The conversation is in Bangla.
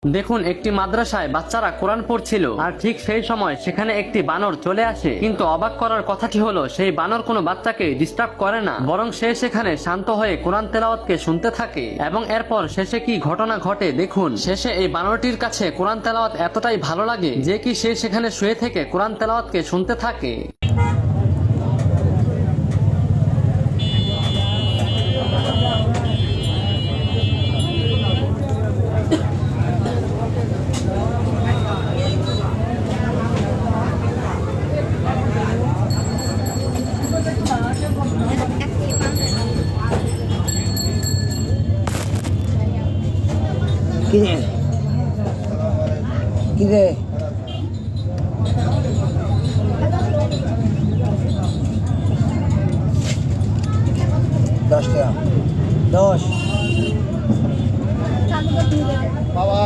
দেখুন, একটি মাদ্রাসায় বাচ্চারা কোরআন পড়ছিল, আর ঠিক সেই সময় সেখানে একটি বানর চলে আসে। কিন্তু অবাক করার কথাটি হলো, সেই বানর কোনো বাচ্চাকে ডিস্টার্ব করে না, বরং সে সেখানে শান্ত হয়ে কোরআন তেলাওয়াতকে শুনতে থাকে। এবং এরপর শেষে কি ঘটনা ঘটে দেখুন। শেষে এই বানরটির কাছে কোরআন তেলাওয়াত এতটাই ভালো লাগে যে কি সে সেখানে শুয়ে থেকে কোরআন তেলাওয়াতকে শুনতে থাকে। কিরে কিরে 10 টাকা 10 বাবা।